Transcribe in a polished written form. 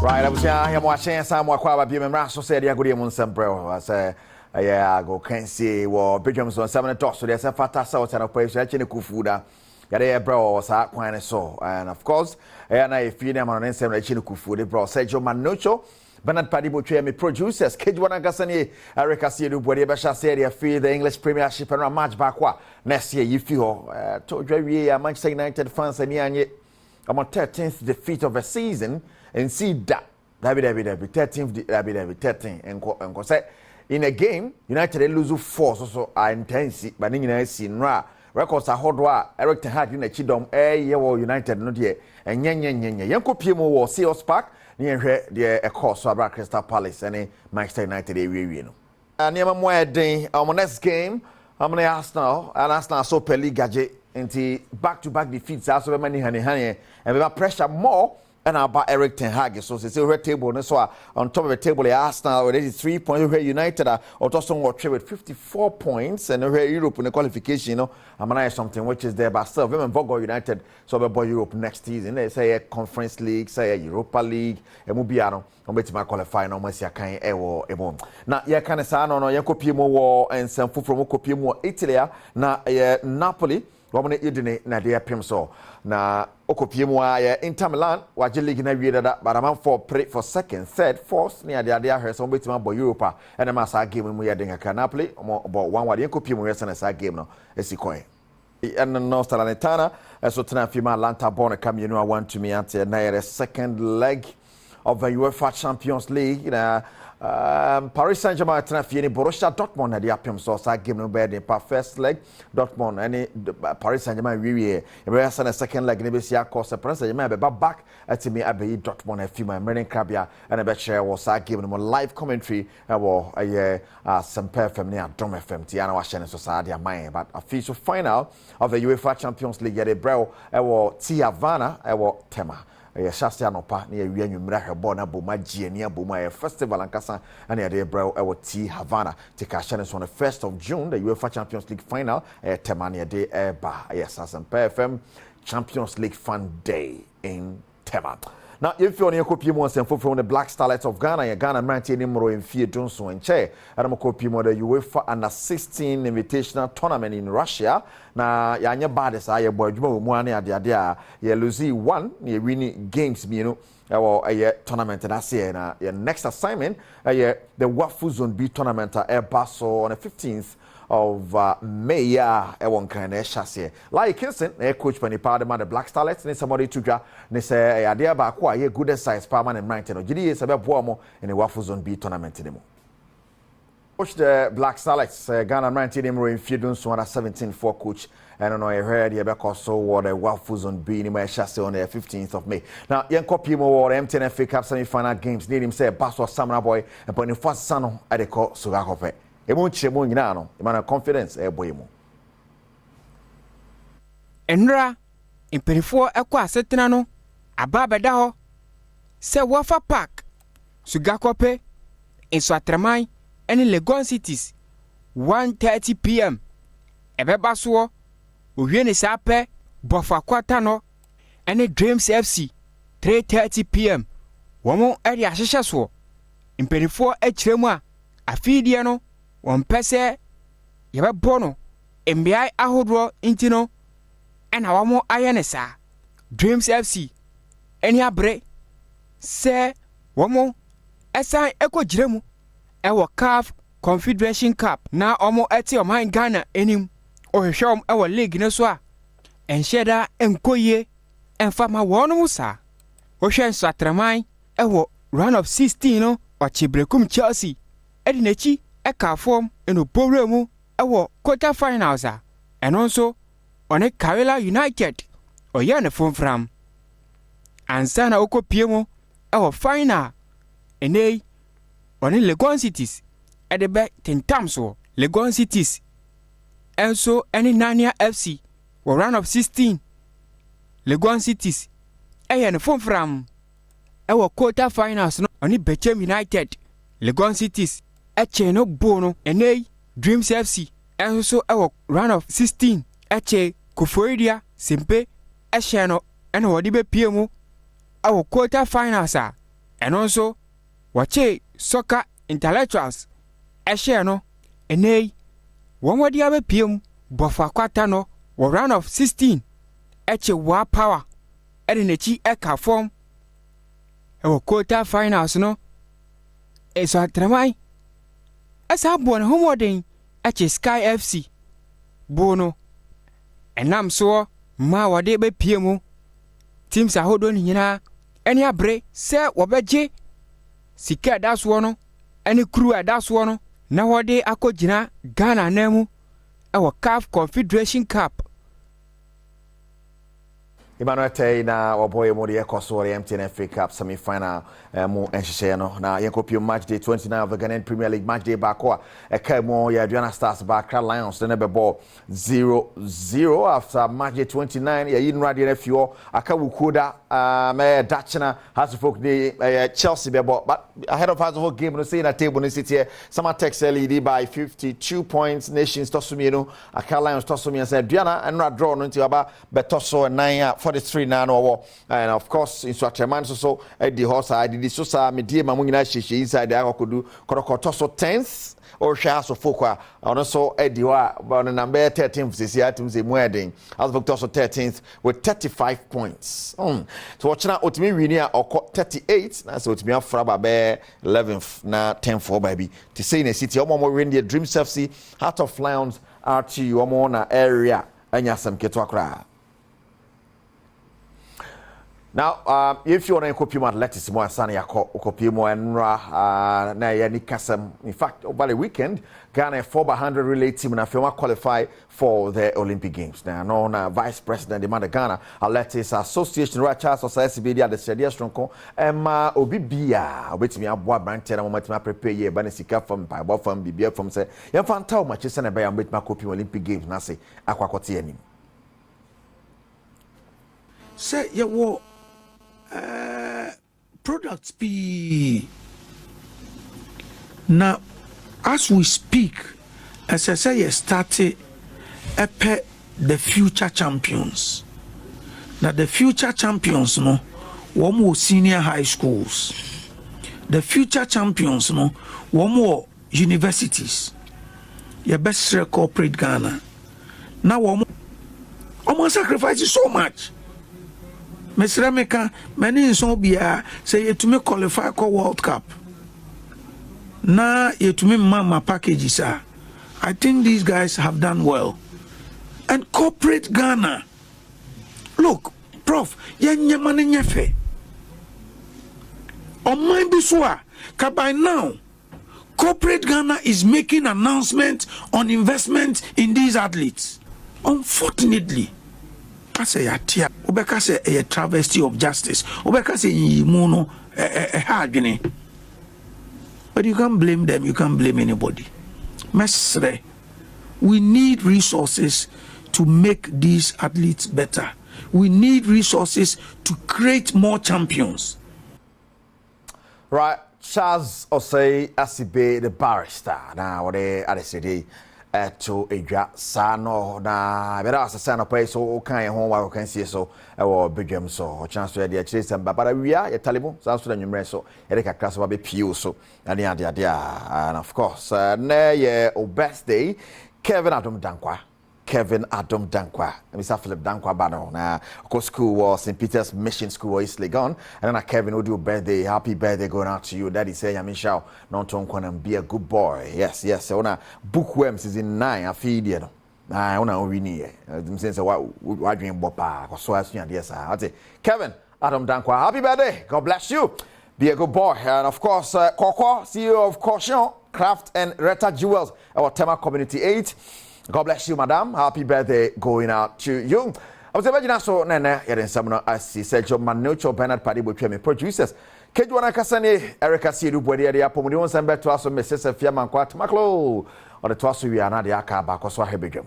Right, I was here watching some more quite a bit of so said, "Yeah, good evening, Sempro." I say, "Yeah, go can't see what Bridgeham's on 7 o'clock." So there's a fat out and operation actually kufuda. Yeah, bro, was that quite so, and of course, and I feel them on same actually kufuda, bro. Sergio Manocho, Bernard Padibo, me producers, Kid Wanagasani, Eric Asidu, whatever shall say, they feel the English Premiership and a match back. Next year, you feel, told you, Manchester United fans and I'm on 13th defeat of a season. And see that 13th 13 and say in a game United they lose 4 so are intense but you see records are hot Eric Ten Hag in a Chidom United no there and yanko PMO was Seals Park near the a course so about Crystal Palace and Manchester United no near my day on next game I'm going to Arsenal so per league gadget into back-to-back defeats also many honey and we have pressure more. And about Eric Ten Hag, so it's a red table. So on top of the table, Arsenal already 3 points. Where United are also with 54 points, and where Europe in the qualification, I'm gonna something which is there, but still, women Vogo United, so we boy Europe next season. They say a Conference League, say a Europa League, and Mubiano. I'm going to qualify no mercy. I can't ever. Now, you can say no, you copy more and some from copy more Italy. Now, Napoli. Woman idine na de apem so na okopiemu a Inter Milan waje league na wie dada but am for second third fourth near the idea here so betima bo Europa and am asa game mu yede ngaka Napoli about one wade enkopiemu yesa na sa game no esikon and no Salernitana so tena fima Atlanta born come you know I want to me at na second leg of the UEFA Champions League Paris Saint-Germain tena Borussia Dortmund na dia pem so sa game no be the first leg Dortmund any Paris Saint-Germain we the second leg ne be sia course Paris Saint-Germain be back at me abe Dortmund a few American Crabia and be share was sa game no live commentary wo some FM ne Adom FM ti ana wa share so sa dia man but official final of the UEFA Champions League the bro T Havana Tema Shastia no pa na wi anwumra hwebo na boma gieni aboma festival ankasa and ya dey bro T Havana take a chance on the 1st of June the UEFA Champions League final Tema na dey ba yes as FM Champions League Fun Day in Tema. Now, if you're on your copy more from the Black Starlets of Ghana, Ghana maintain Moro in Fiat Johnson and Che, and I'm copy more the UEFA Under 16 Invitational Tournament in Russia. Now, Yanya Bades, I boy, Moani Adia, Lucy won, you winning games, a tournament that's here. Your next assignment, the Wafu Zone B tournament at Basso on the 15th of May, one kind of chassis. Like Kingston, coach Penny Parliament, the Black Starlets, and somebody to draw, and say, idea about quite a good size, permanent mountain, or GD is about Boamo in the Waffle Zone B tournament anymore. Coach the Black Starlets, Ghana 19 in Field, so on a 17-4 coach. I don't know, I heard you because so what the Waffle Zone B in my chassis on the 15th of May. Now, young copy more MTN FA Cup semi-final games, need him say, Basso Samana boy, and putting the first son at the court, Sugakope. Emunchemo nyina no imana confidence eboyemo enra imperifo ekwa asetena no aba beda ho se wafa park Sugakope enso atreman ene Legon Cities 1:30 p.m. ebeba so ohwie ne sape bofa kwata no ene Dreams FC 3:30 p.m. womo eri ahihye so imperifo ekiremu a afidie no one pese yebe bono MBI ahodro intino ena wamo ayenesa Dreams FC eni abre se wamo esan ekojiremu ewo CAF Confederation Cup na omo eti oman Ghana enim ohwehwom ewo league ne so a enhyeda enkoye enfama wono musa ohwen so atreman ewo round of 16 no ochibrekum Chelsea edinechi eka form eno powremu ewo quarter finals a eno nso one Karela United oye ne fomfram ansa na okopiemu ewo final enei one Legon Cities edebe tentam so Legon Cities enso ene Nania FC wo round of 16 Legon Cities eye ne fomfram ewo quarter finals no one Bechem United Legon Cities eche no bono enei Dreams FC enso ewo round of 16 eche Kufoidia Simpe eche no ene wodi be piemu ewo quarter finals a ɛno nso wɔkye soccer intellectuals ɛhyɛ no ɛnɛ wɔn wɔde abɛpiem bɔfa kwata no wɔ round of 16 ɛkye Wa Power ɛde n'akyi ɛka fam ɛwɔ quarter finals no ɛso atraman ɛsa bɔ ne homɔden ɛkye Sky FC bo no ɛnam soɔ ma wɔde bɛpiem teams ahodoɔ ne nyinaa ɛne abre sɛ wɔbɛgye sika ɛda soɔ no ɛne kuru ɛda soɔ no na wɔde akɔgyina Ghana nan mu ɛwɔ CAF Confederation Cup. Emmanuel Tay na oboye mo de ekoso the MTN FA Cup semi-final mo enhye no na yenkopio match day 29 of the Ghanaian Premier League match day back e ka mo ya Aduana Stars back Lions na be ball 0-0 after match day 29 ya yin radio na fio aka wukoda me Dachina has folk the Chelsea be ball but ahead of us whole game no say na table no sit here some text lead by 52 points Nations tosumi no aka Lions tosumi say Aduana and draw no nti aba betoso 9 43 now no and of course in Swatman so the horse I did so sa me die mamunyina hyehyɛ inside the akodu korokoto so 10th or share so fokwa on so ediwa but number 13th this year team say mueden as Victor so 13th with 35 points so watching otimi wini or 38 na so otimi afra ba be 11th na 10th baby to say in a city omo win the Dreams FC Heart of Lions RT omo na area anya sam keto akra. Now, if you want to copy my letters, more sunny, copy more and na yani kasam. In fact, over the weekend, Ghana 4x100 relay team and Afema qualify for the Olympic Games. Now, no, Vice President demand Ghana Athletics Association right Charles SBD at the Shadia Stronko Emma Obibia obeti me aboa brante na moment ma prepare ye ba na sika from Bible from Bibia from say ye fanta match se na ba ya met ma copy Olympic Games na say akwakote anim. Say ye wo products be now as we speak as I say you started the future champions. Now the future champions no one more senior high schools, the champions no one more universities, your best corporate Ghana. Now one more sacrifices so much. Mr. Meka, many so be say to me qualify for World Cup. Now you to me mama packages are. I think these guys have done well. And corporate Ghana. Look, Prof, yenye mane nyefe. On my biswa, by now, corporate Ghana is making announcements on investment in these athletes. Unfortunately, I say atia, obeka say a travesty of justice. Obeka say yimuno hardwene. But you can't blame them, you can't blame anybody. Mesre, we need resources to make these athletes better. We need resources to create more champions. Right, Charles Osei Asibe, the barrister. Now, what they say to Edra Sano, na better as a son of pay so kind of home, can see so, or Badwam so, chance to the chase and Baba, we are a Taliban, sounds to the numerous so, Erika Casaba Pew so, and the idea, and of course, nay, best day, Kevin Adom Dankwa. Mr. Philip Dankwa Bano. Now, of course, school was St. Peter's Mission School East Legon. And then Kevin would do birthday. Happy birthday going out to you. Daddy say, Yamisha, non ton and be a good boy. Yes. So now, bookworms is in 9. I feed you. I want to win here. I'm saying, what dream Bopa? So as you yes, I say, Kevin Adom Dankwa, happy birthday. God bless you. Be a good boy. And of course, Koko, CEO of Caution, Craft and Retta Jewels, our Tema Community 8. God bless you, madam. Happy birthday going out to you. I was imagine so nene yeden samuno asi Sergio Manucho Bernard Padibo tweme producers. Kejuana Kasane Erica Sidu Bodi ya pomudi on sembe to aso Mrs. Fiaman Kwat Maklo. On the twaso wi ana de aka ba koso Badwam.